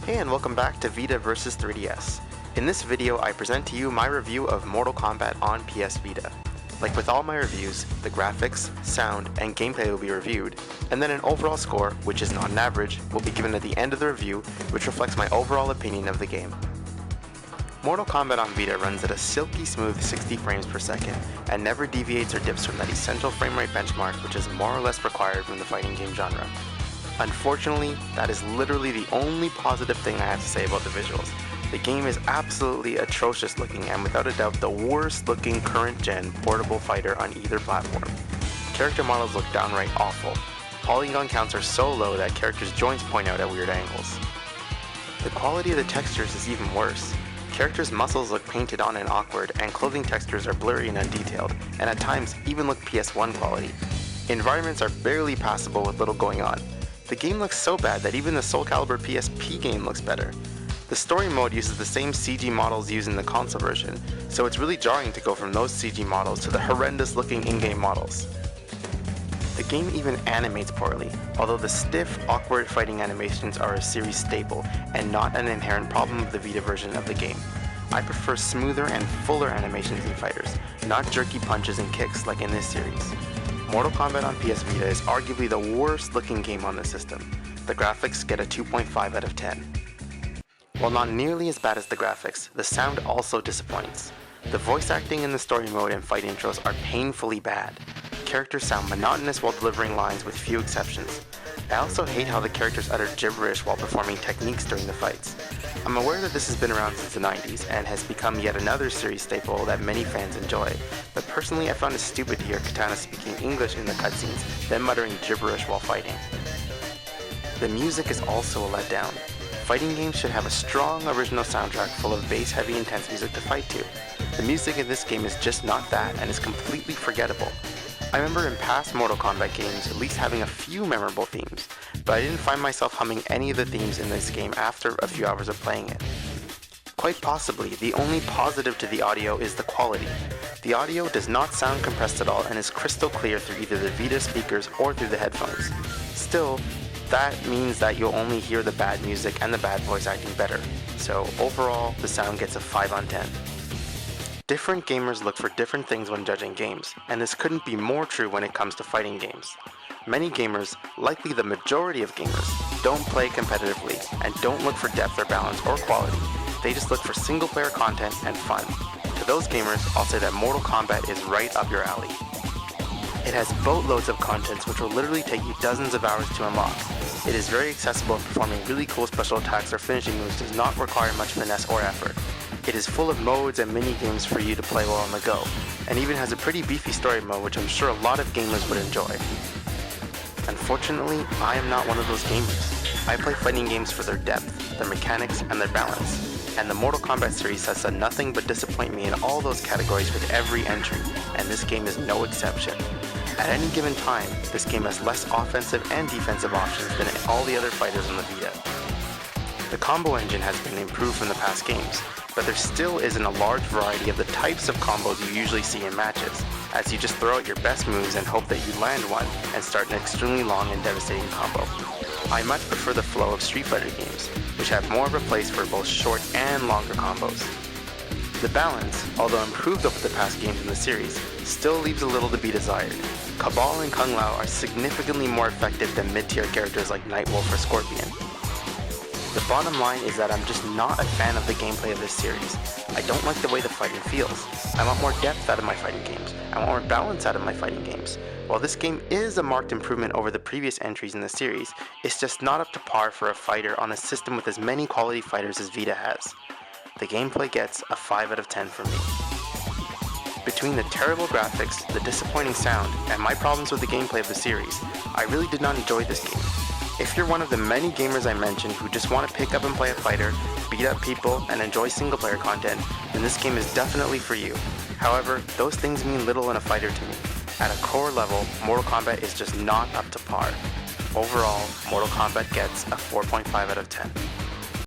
Hey and welcome back to Vita vs 3DS. In this video I present to you my review of Mortal Kombat on PS Vita. Like with all my reviews, the graphics, sound, and gameplay will be reviewed, and then an overall score, which is not an average, will be given at the end of the review, which reflects my overall opinion of the game. Mortal Kombat on Vita runs at a silky smooth 60 frames per second, and never deviates or dips from that essential frame rate benchmark which is more or less required from the fighting game genre. Unfortunately, that is literally the only positive thing I have to say about the visuals. The game is absolutely atrocious looking and without a doubt the worst looking current gen portable fighter on either platform. Character models look downright awful. Polygon counts are so low that characters' joints point out at weird angles. The quality of the textures is even worse. Characters' muscles look painted on and awkward, and clothing textures are blurry and undetailed, and at times even look PS1 quality. Environments are barely passable with little going on. The game looks so bad that even the Soul Calibur PSP game looks better. The story mode uses the same CG models used in the console version, so it's really jarring to go from those CG models to the horrendous looking in-game models. The game even animates poorly, although the stiff, awkward fighting animations are a series staple and not an inherent problem of the Vita version of the game. I prefer smoother and fuller animations in fighters, not jerky punches and kicks like in this series. Mortal Kombat on PS Vita is arguably the worst looking game on the system. The graphics get a 2.5 out of 10. While not nearly as bad as the graphics, the sound also disappoints. The voice acting in the story mode and fight intros are painfully bad. Characters sound monotonous while delivering lines with few exceptions. I also hate how the characters utter gibberish while performing techniques during the fights. I'm aware that this has been around since the 90s and has become yet another series staple that many fans enjoy, but personally I found it stupid to hear Katana speaking English in the cutscenes, then muttering gibberish while fighting. The music is also a letdown. Fighting games should have a strong original soundtrack full of bass-heavy intense music to fight to. The music in this game is just not that and is completely forgettable. I remember in past Mortal Kombat games at least having a few memorable themes, but I didn't find myself humming any of the themes in this game after a few hours of playing it. Quite possibly, the only positive to the audio is the quality. The audio does not sound compressed at all and is crystal clear through either the Vita speakers or through the headphones. Still, that means that you'll only hear the bad music and the bad voice acting better, so overall, the sound gets a 5 on 10. Different gamers look for different things when judging games, and this couldn't be more true when it comes to fighting games. Many gamers, likely the majority of gamers, don't play competitively and don't look for depth or balance or quality. They just look for single player content and fun. To those gamers, I'll say that Mortal Kombat is right up your alley. It has boatloads of contents which will literally take you dozens of hours to unlock. It is very accessible and performing really cool special attacks or finishing moves does not require much finesse or effort. It is full of modes and mini-games for you to play while on the go, and even has a pretty beefy story mode which I'm sure a lot of gamers would enjoy. Unfortunately, I am not one of those gamers. I play fighting games for their depth, their mechanics, and their balance, and the Mortal Kombat series has done nothing but disappoint me in all those categories with every entry, and this game is no exception. At any given time, this game has less offensive and defensive options than all the other fighters on the Vita. The combo engine has been improved from the past games, but there still isn't a large variety of the types of combos you usually see in matches, as you just throw out your best moves and hope that you land one and start an extremely long and devastating combo. I much prefer the flow of Street Fighter games, which have more of a place for both short and longer combos. The balance, although improved over the past games in the series, still leaves a little to be desired. Cabal and Kung Lao are significantly more effective than mid-tier characters like Nightwolf or Scorpion. The bottom line is that I'm just not a fan of the gameplay of this series. I don't like the way the fighting feels. I want more depth out of my fighting games. I want more balance out of my fighting games. While this game is a marked improvement over the previous entries in the series, it's just not up to par for a fighter on a system with as many quality fighters as Vita has. The gameplay gets a 5 out of 10 from me. Between the terrible graphics, the disappointing sound, and my problems with the gameplay of the series, I really did not enjoy this game. If you're one of the many gamers I mentioned who just want to pick up and play a fighter, beat up people, and enjoy single player content, then this game is definitely for you. However, those things mean little in a fighter to me. At a core level, Mortal Kombat is just not up to par. Overall, Mortal Kombat gets a 4.5 out of 10.